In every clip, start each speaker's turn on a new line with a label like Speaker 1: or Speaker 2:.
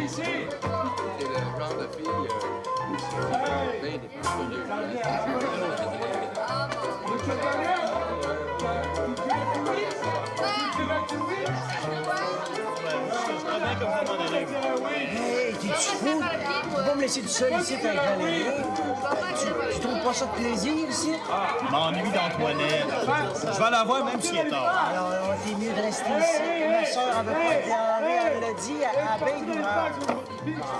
Speaker 1: C'est le genre de fille bien
Speaker 2: Hey, t'es-tu fou? Tu peux pas me laisser tout seul ici avec Valérie? Tu trouves pas ça de plaisir ici?
Speaker 3: M'ennuie d'Antoinette. Je vais la voir même s'il est tard.
Speaker 2: Alors, t'es mieux de rester ici. Ma soeur, elle veut pas te déranger. Elle l'a dit, elle paye d'ouvrage.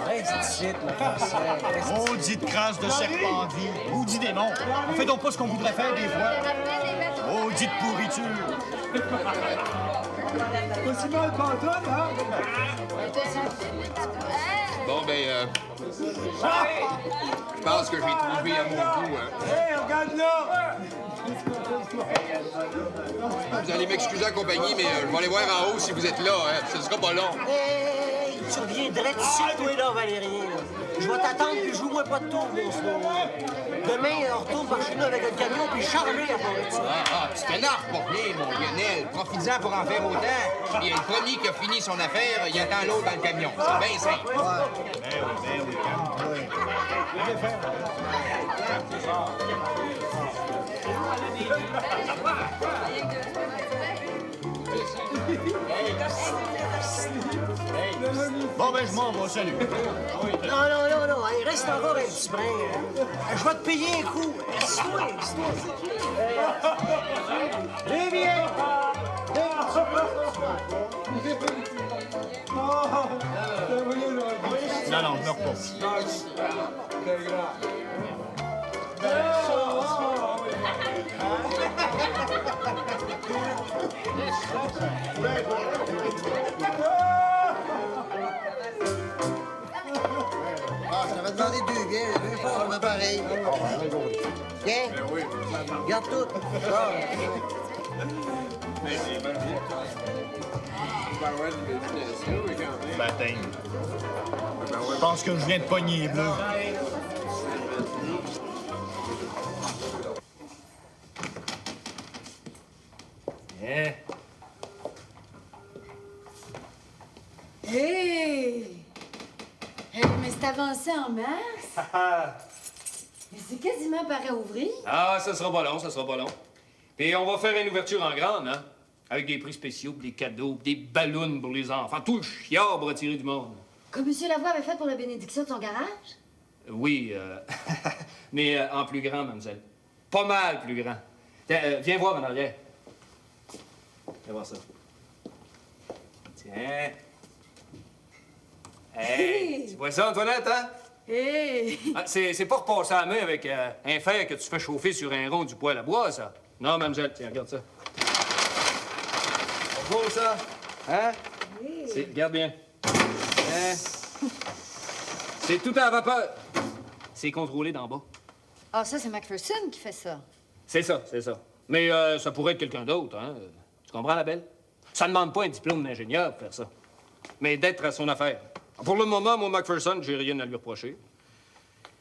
Speaker 2: Reste ici, ma française.
Speaker 3: Maudite crasse de serpent de vie. Maudit démon. On fait donc pas ce qu'on voudrait faire des fois. Maudite pourriture.
Speaker 4: Pas si mal pantoute, hein?
Speaker 1: Bon, ben, je pense que je vais trouver à mon goût.
Speaker 4: Hey, regarde là!
Speaker 1: Vous allez m'excuser en compagnie, mais je vais aller voir en haut si vous êtes là. Hein. Ce sera pas long.
Speaker 2: Hey, tu reviendrais ici, toi, là, Valérien. Je vais t'attendre, puis joue-moi pas de tour, mon soir. Demain, on retourne par chez nous avec un camion, puis charger à part
Speaker 1: Ah, tu t'énerves pour rien, mon Lionel. Profites-en pour en faire autant. Puis le premier qui a fini son affaire, il attend l'autre dans le camion. C'est bien simple.
Speaker 3: Ben oui, calme-toi. Bon, ben, je m'en vais, salut.
Speaker 2: Non. Hey, reste encore un petit brin. Je vais te payer un coup. Assis-toi. Viens, viens.
Speaker 3: Non, je me repose.
Speaker 2: Ah, je t'avais demandé deux bières, deux fois, on a pareil. Viens. Garde tout.
Speaker 3: Baptême. Je pense que je viens de pogner les bleus.
Speaker 5: Hein?
Speaker 6: Hey! Hey, mais c'est avancé en masse. Mais c'est quasiment prêt à ouvrir.
Speaker 5: Ah, ça sera pas long. Puis on va faire une ouverture en grande, hein? Avec des prix spéciaux, des cadeaux, des ballons pour les enfants. Tout le chiard pour attirer du monde.
Speaker 6: Comme M. Lavoie avait fait pour la bénédiction de son garage.
Speaker 5: Oui, mais en plus grand, mademoiselle. Pas mal plus grand. Viens voir en arrière. Viens voir ça. Tiens. Hey, tu vois ça, Antoinette, hein?
Speaker 6: Hey!
Speaker 5: Ah, c'est pas repasser la main avec un fer que tu fais chauffer sur un rond du poêle à bois, ça. Non, mademoiselle, tiens, regarde ça. C'est beau, ça? Hein?
Speaker 6: Hey.
Speaker 5: Regarde bien. Hein? C'est tout à vapeur. C'est contrôlé d'en bas.
Speaker 6: Ah, ça, c'est McPherson qui fait ça.
Speaker 5: C'est ça. Mais ça pourrait être quelqu'un d'autre, hein? Tu comprends, la belle? Ça ne demande pas un diplôme d'ingénieur pour faire ça. Mais d'être à son affaire. Pour le moment, mon McPherson, j'ai rien à lui reprocher.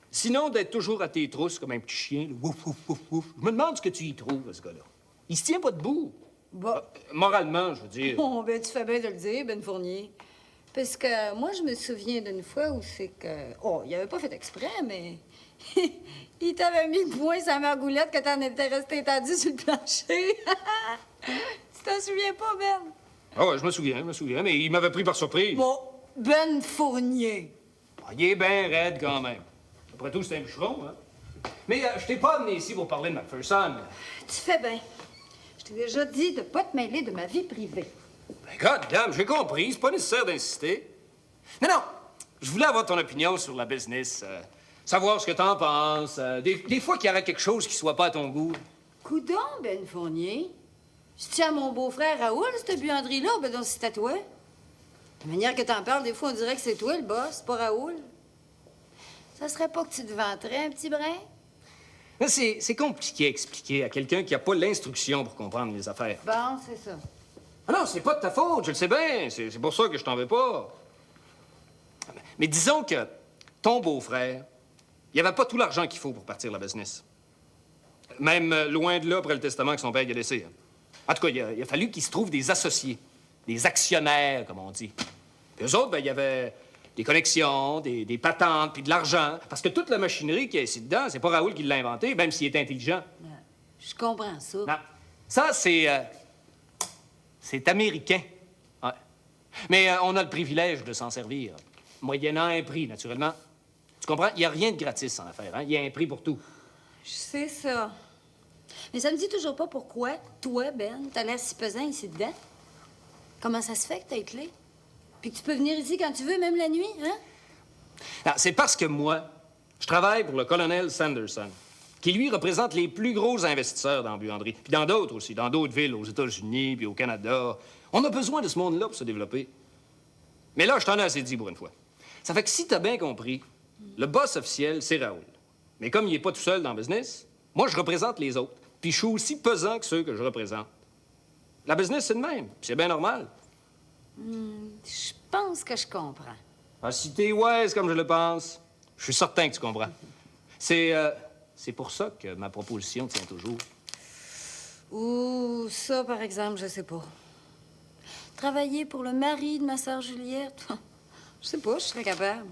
Speaker 5: Sinon, d'être toujours à tes trousses comme un petit chien, là, wouf, wouf, wouf, wouf. Je me demande ce que tu y trouves, ce gars-là. Il se tient pas debout.
Speaker 6: Bah.
Speaker 5: Moralement, je veux dire.
Speaker 6: Bon, ben, tu fais bien de le dire, Ben Fournier. Parce que moi, je me souviens d'une fois où c'est que... Oh, il avait pas fait exprès, mais... il t'avait mis le poing sur la margoulette que t'en étais resté étendu sur le plancher. Tu t'en souviens pas, Ben?
Speaker 5: Ah ouais, je me souviens, mais il m'avait pris par surprise.
Speaker 6: Bon, Ben Fournier.
Speaker 5: Ah, il est bien raide, quand même. Après tout, c'est un bûcheron, hein? Mais je t'ai pas amené ici pour parler de McPherson.
Speaker 6: Tu fais bien. Je t'ai déjà dit de pas te mêler de ma vie privée.
Speaker 5: Ben, goddamn, j'ai compris. C'est pas nécessaire d'insister. Non, je voulais avoir ton opinion sur la business. Savoir ce que t'en penses. Des fois qu'il y aurait quelque chose qui soit pas à ton goût.
Speaker 6: Coudon, Ben Fournier. Je tiens à mon beau-frère Raoul, cette buanderie-là, ben donc c'est à toi. De manière que t'en parles, des fois, on dirait que c'est toi le boss, pas Raoul. Ça serait pas que tu te vanterais un petit brin?
Speaker 5: C'est compliqué à expliquer à quelqu'un qui a pas l'instruction pour comprendre les affaires.
Speaker 6: Bon, c'est ça.
Speaker 5: Ah non, c'est pas de ta faute, je le sais bien. C'est pour ça que je t'en veux pas. Mais disons que ton beau-frère, il avait pas tout l'argent qu'il faut pour partir la business. Même loin de là après le testament que son père a laissé. En tout cas, il a fallu qu'il se trouve des associés. des actionnaires, comme on dit. Puis eux autres, ben, il y avait des connexions, des patentes, puis de l'argent. Parce que toute la machinerie qui est ici dedans, c'est pas Raoul qui l'a inventé, même s'il est intelligent.
Speaker 6: Je comprends ça.
Speaker 5: Non. Ça, c'est américain. Ouais. Mais on a le privilège de s'en servir. Moyennant un prix, naturellement. Tu comprends? Il n'y a rien de gratis en affaires, hein? Il y a un prix pour tout.
Speaker 6: Je sais ça. Mais ça me dit toujours pas pourquoi, toi, Ben, t'as l'air si pesant ici dedans. Comment ça se fait que t'as les clés? Puis que tu peux venir ici quand tu veux, même la nuit, hein?
Speaker 5: Non, c'est parce que moi, je travaille pour le colonel Sanderson, qui, lui, représente les plus gros investisseurs dans la buanderie. Puis dans d'autres aussi, dans d'autres villes, aux États-Unis, puis au Canada. On a besoin de ce monde-là pour se développer. Mais là, je t'en ai assez dit pour une fois. Ça fait que si t'as bien compris, le boss officiel, c'est Raoul. Mais comme il est pas tout seul dans le business, moi, je représente les autres. Puis je suis aussi pesant que ceux que je représente. La business, c'est le même. Puis c'est bien normal.
Speaker 6: Je pense que je comprends.
Speaker 5: Ah, si t'es wise comme je le pense, je suis certain que tu comprends. C'est pour ça que ma proposition tient toujours.
Speaker 6: Ouh, ça, par exemple, je sais pas. Travailler pour le mari de ma sœur Juliette, je sais pas, je serais capable.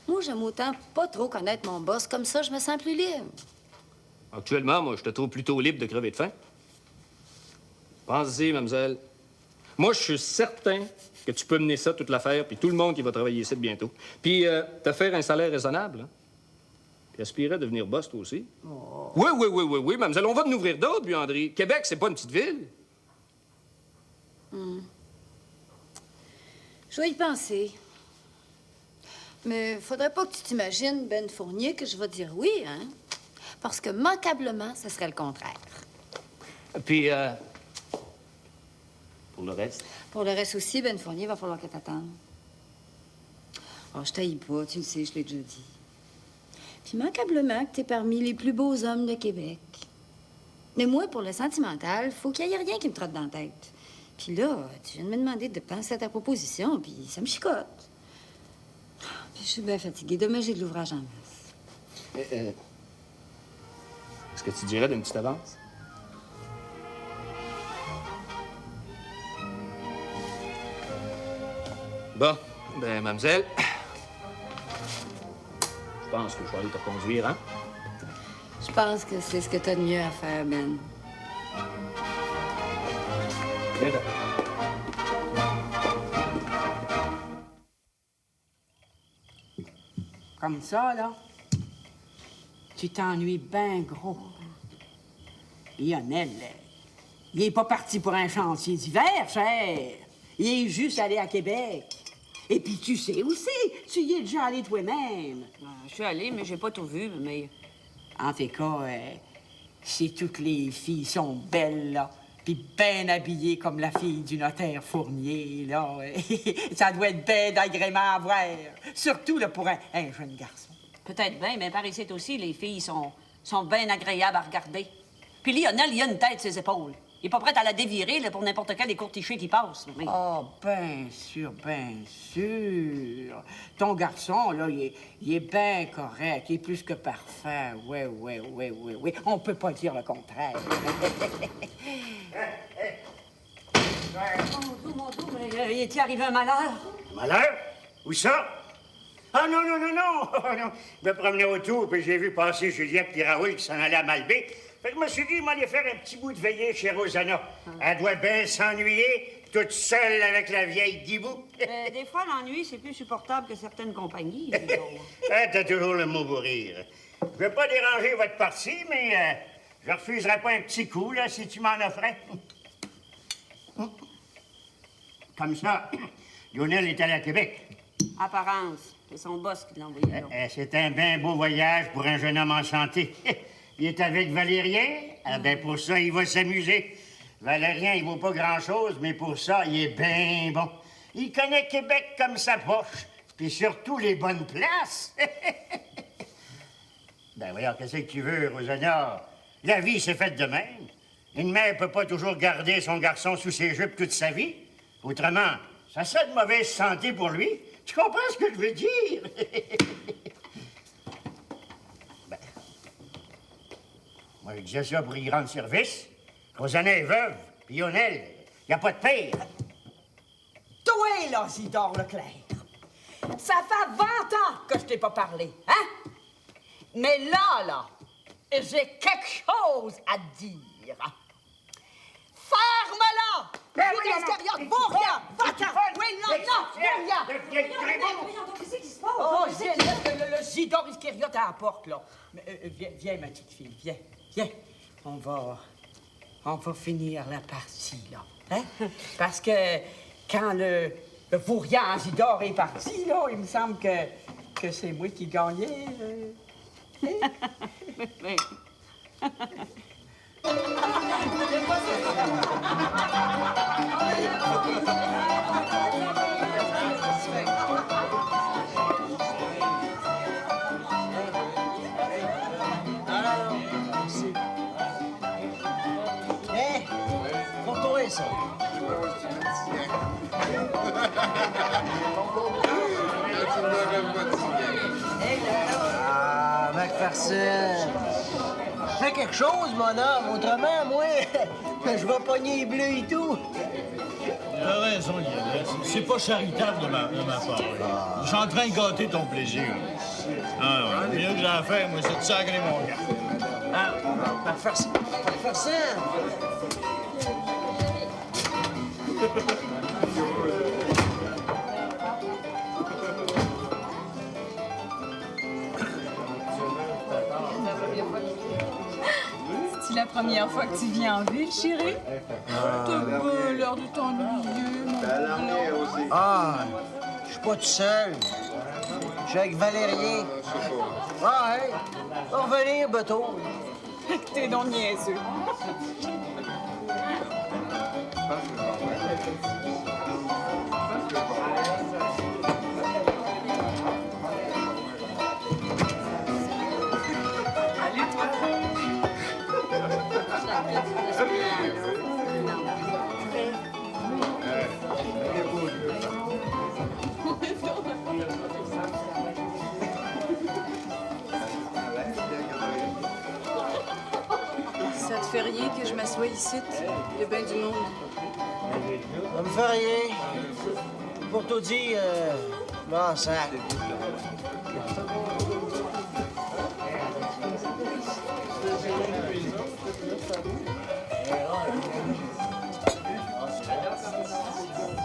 Speaker 6: Moi, j'aime autant pas trop connaître mon boss. Comme ça, je me sens plus libre.
Speaker 5: Actuellement, moi, je te trouve plutôt libre de crever de faim. Pensez-y, mademoiselle. Moi, je suis certain que tu peux mener ça, toute l'affaire, puis tout le monde qui va travailler ici bientôt. Puis, te faire un salaire raisonnable, hein? Puis aspirer à devenir boss, toi aussi. Oh. Oui, mademoiselle, on va en ouvrir d'autres, buanderies. Québec, c'est pas une petite ville.
Speaker 6: Je vais y penser. Mais faudrait pas que tu t'imagines, Ben Fournier, que je vais dire oui, hein? Parce que, manquablement, ce serait le contraire.
Speaker 5: Puis, pour le reste?
Speaker 6: Pour le reste aussi, Ben Fournier, va falloir que t'attendes. Oh, je t'haïs pas, tu le sais, je l'ai déjà dit. Puis, manquablement, que t'es parmi les plus beaux hommes de Québec. Mais moi, pour le sentimental, faut qu'il y ait rien qui me trotte dans la tête. Puis là, tu viens de me demander de penser à ta proposition, puis ça me chicote. Puis je suis bien fatiguée. Demain, j'ai de l'ouvrage en masse.
Speaker 5: Est-ce que tu dirais d'une petite avance? Bon, ben, mademoiselle, je pense que je vais aller te conduire, hein?
Speaker 6: Je pense que c'est ce que t'as de mieux à faire, Ben.
Speaker 5: Viens donc.
Speaker 7: Comme ça, là, tu t'ennuies bien gros. Lionel, il est pas parti pour un chantier d'hiver, cher. Il est juste allé à Québec. Et puis tu sais aussi, tu y es déjà allé toi-même.
Speaker 8: Je suis allée, mais j'ai pas tout vu, mais...
Speaker 7: En tout cas, si toutes les filles sont belles, là, puis bien habillées comme la fille du notaire Fournier, là, ça doit être bien d'agrément à voir. Surtout, là, pour un jeune garçon.
Speaker 8: Peut-être bien, mais par ici aussi, les filles sont bien agréables à regarder. Puis Lionel, il a une tête sur ses épaules. Il est pas prêt à la dévirer là, pour n'importe quel écourtiché qui passe. Mais...
Speaker 7: Oh, bien sûr, bien sûr. Ton garçon, là, il est bien correct. Il est plus que parfait. Oui. On peut pas dire le contraire.
Speaker 8: Mon Dieu, mais il est-il arrivé un malheur?
Speaker 9: Malheur? Où ça? Ah non. Je me promenais autour, puis j'ai vu passer Juliette et Raoul qui s'en allaient à Malbé. Fait que je me suis dit, il m'allait faire un petit bout de veillée chez Rosanna. Elle doit bien s'ennuyer, toute seule avec la vieille Dibou.
Speaker 8: Des fois, l'ennui, c'est plus supportable que certaines compagnies.
Speaker 9: T'as toujours le mot pour rire. Je veux pas déranger votre partie, mais je refuserais pas un petit coup, là, si tu m'en offrais. Comme ça, Lionel est allé à Québec.
Speaker 8: Apparence. C'est son boss qui l'a envoyé là.
Speaker 9: C'est un bien beau voyage pour un jeune homme en santé. Il est avec Valérien. Ah ben pour ça, il va s'amuser. Valérien, il vaut pas grand-chose, mais pour ça, il est bien bon. Il connaît Québec comme sa poche, puis surtout les bonnes places. Ben voyons, qu'est-ce que tu veux, Rosanna? La vie, c'est faite de même. Une mère peut pas toujours garder son garçon sous ses jupes toute sa vie. Autrement, ça serait de mauvaise santé pour lui. Tu comprends ce que je veux dire? Ben, moi, je disais ça pour y rendre service. Rosanna est veuve, puis Lionel, il n'y a pas de père.
Speaker 7: toi, là, Isidore Leclerc. Ça fait 20 ans que je t'ai pas parlé, hein? Mais là, j'ai quelque chose à te dire. Ferme-la! Judas Iscariote, Bourria! Va-t'en! Oui, non, Bourria!
Speaker 8: Qu'est-ce qui se passe?
Speaker 7: Oh, le Isidore Iscariote à la porte, là. Viens, ma petite fille, viens. On va finir la partie, là. Hein? Parce que quand le Bourria Isidore est parti, là, il me semble que c'est moi qui gagnais.
Speaker 8: Mais...
Speaker 2: Hé, pour toi, ça. Ah, McPherson. Fais quelque chose, mon homme. Autrement, moi, je vais pogner les bleus et tout.
Speaker 3: T'as raison, Lionel. C'est pas charitable de ma part. Je suis en train de gâter ton plaisir. Ah, le mieux que j'ai à faire, moi, c'est de sacrer mon gars.
Speaker 2: Ah, McPherson.
Speaker 10: C'est la première fois que tu viens en ville, chérie? T'as pas l'air de t'ennuyer, mon blanc.
Speaker 2: Ah, je suis pas tout seul. Je suis avec Valérien. Ah, hey, va revenir, bateau.
Speaker 10: T'es donc niaiseux. Allez, toi. Ça te fait rien que je m'assoie ici? Il y a bien du monde.
Speaker 2: Ça me fait rien. Pour tout dire, bon, sac.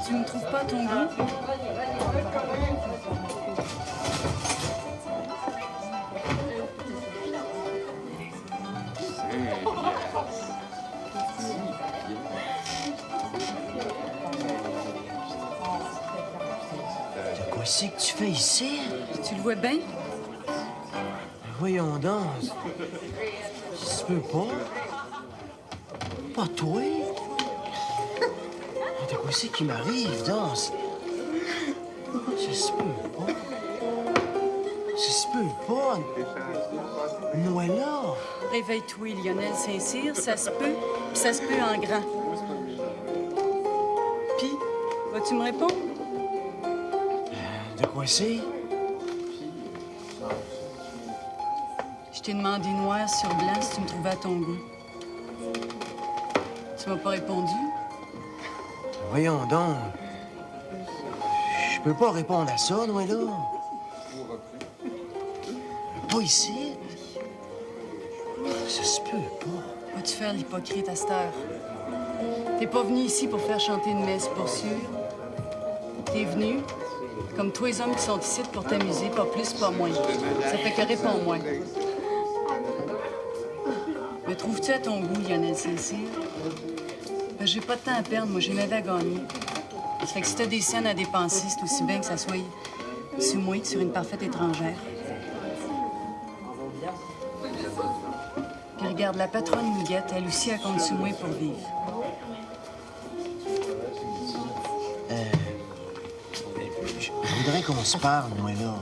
Speaker 10: Tu me trouves pas ton goût?
Speaker 2: Qu'est-ce que tu fais ici?
Speaker 10: Tu le vois bien?
Speaker 2: Voyons donc. Ça se peut pas. Pas toi. De quoi c'est qui m'arrive, donc? Ça se peut pas. Ça se peut pas. Moi, là.
Speaker 10: Réveille-toi, Lionel Saint-Cyr, ça se peut, puis ça se peut en grand. Puis, vas-tu me répondre?
Speaker 2: De quoi c'est?
Speaker 10: Je t'ai demandé noir sur blanc si tu me trouvais à ton goût. Tu m'as pas répondu?
Speaker 2: Voyons donc. Je peux pas répondre à ça, moi, là. Pas ici. Ça se peut pas.
Speaker 10: Vas-tu faire l'hypocrite à cette heure? T'es pas venu ici pour faire chanter une messe, pour sûr. T'es venu, comme tous les hommes qui sont ici, pour t'amuser, pas plus, pas moins. Ça fait que réponds-moi. Me trouves-tu à ton goût, Lionel Saint-Cyr? Ben, j'ai pas de temps à perdre, moi, j'ai ma vie à gagner. Ça fait que si t'as des scènes à dépenser, c'est aussi bien que ça soit sur moi que sur une parfaite étrangère. Puis regarde, la patronne Miguette, elle aussi, elle compte sur moi pour vivre.
Speaker 2: Je voudrais qu'on se parle, moi, là.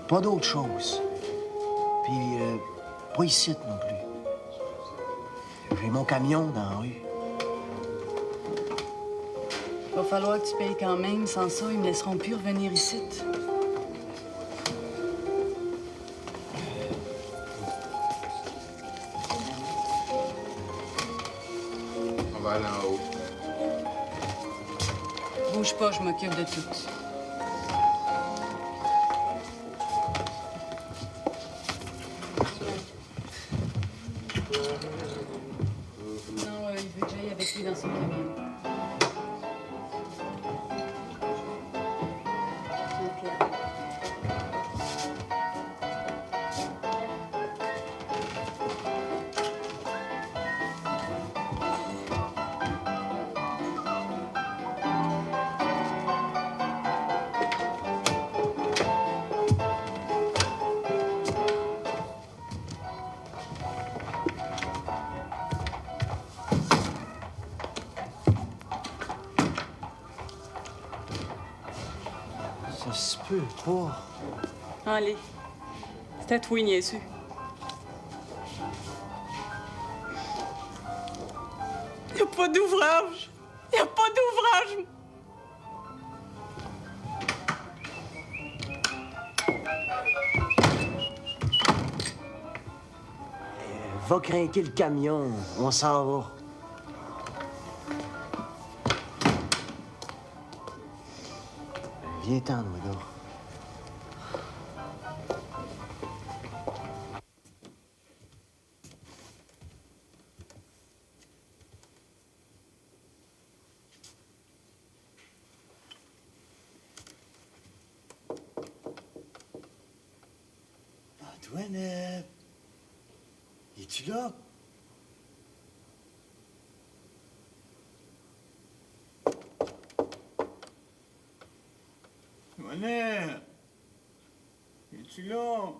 Speaker 2: Pas d'autre chose. Puis, pas ici non plus. J'ai mon camion dans la rue.
Speaker 10: Va falloir que tu payes quand même. Sans ça, ils me laisseront plus revenir ici.
Speaker 1: On va aller en haut.
Speaker 10: Bouge pas, je m'occupe de tout. Non, il veut que j'aille avec lui dans son camion. OK.
Speaker 2: Ça se peut pas.
Speaker 10: Allez, c'est à toi, niaisu. Y a pas d'ouvrage. Y a pas d'ouvrage.
Speaker 2: Va craquer le camion. On s'en va. Viens-t'en, Noël.
Speaker 3: Antoinette, es-tu là? Antoinette, es-tu là?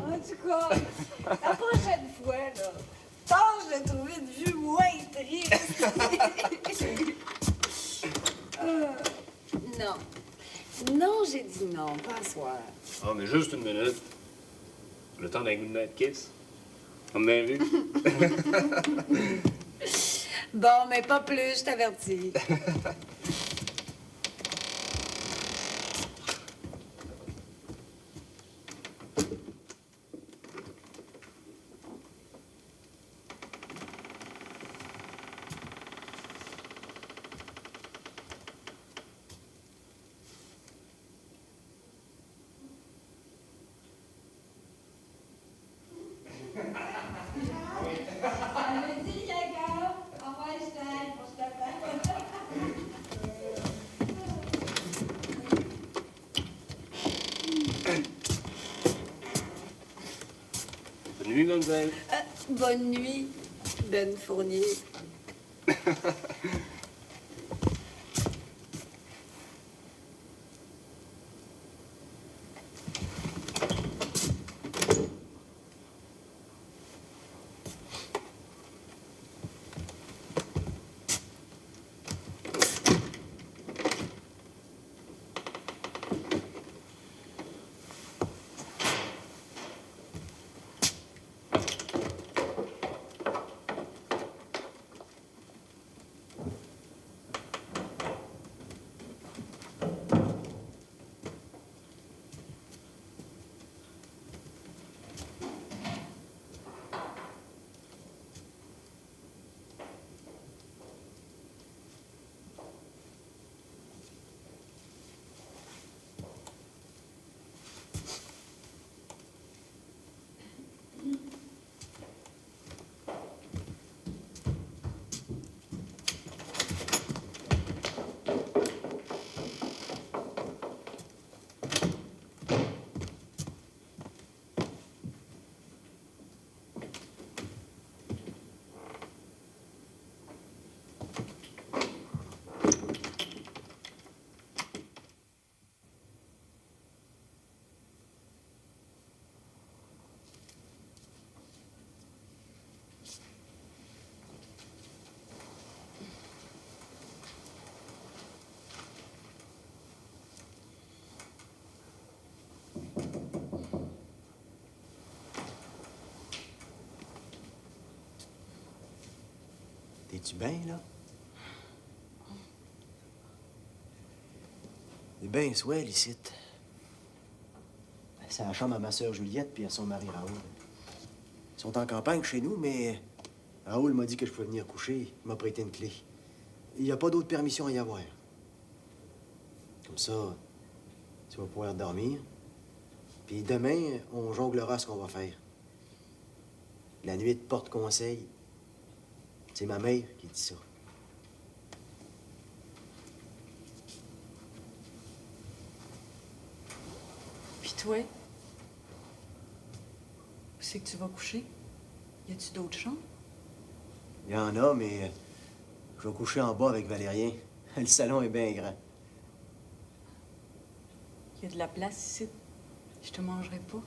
Speaker 6: En tout cas, la prochaine fois, là, tâche de trouver une vue moins triste. Non. Non, j'ai dit non, pas à soir.
Speaker 5: Ah, mais juste une minute. Le temps d'un good night kiss. On m'a bien vu.
Speaker 6: Bon, mais pas plus, je t'avertis.
Speaker 5: Bonne nuit, mademoiselle.
Speaker 6: Bonne nuit, Ben Fournier.
Speaker 2: Es-tu bien, là? C'est bien swell, ici. C'est la chambre à ma sœur Juliette puis à son mari Raoul. Ils sont en campagne chez nous, mais Raoul m'a dit que je pouvais venir coucher. Il m'a prêté une clé. Il n'y a pas d'autre permission à y avoir. Comme ça, tu vas pouvoir dormir. Puis demain, on jonglera ce qu'on va faire. La nuit de porte-conseil. C'est ma mère qui dit ça.
Speaker 10: Puis toi? Où c'est que tu vas coucher? Y a-tu d'autres chambres?
Speaker 2: Il y en a, mais je vais coucher en bas avec Valérien. Le salon est bien grand.
Speaker 10: Y a de la place ici. Je te mangerai pas.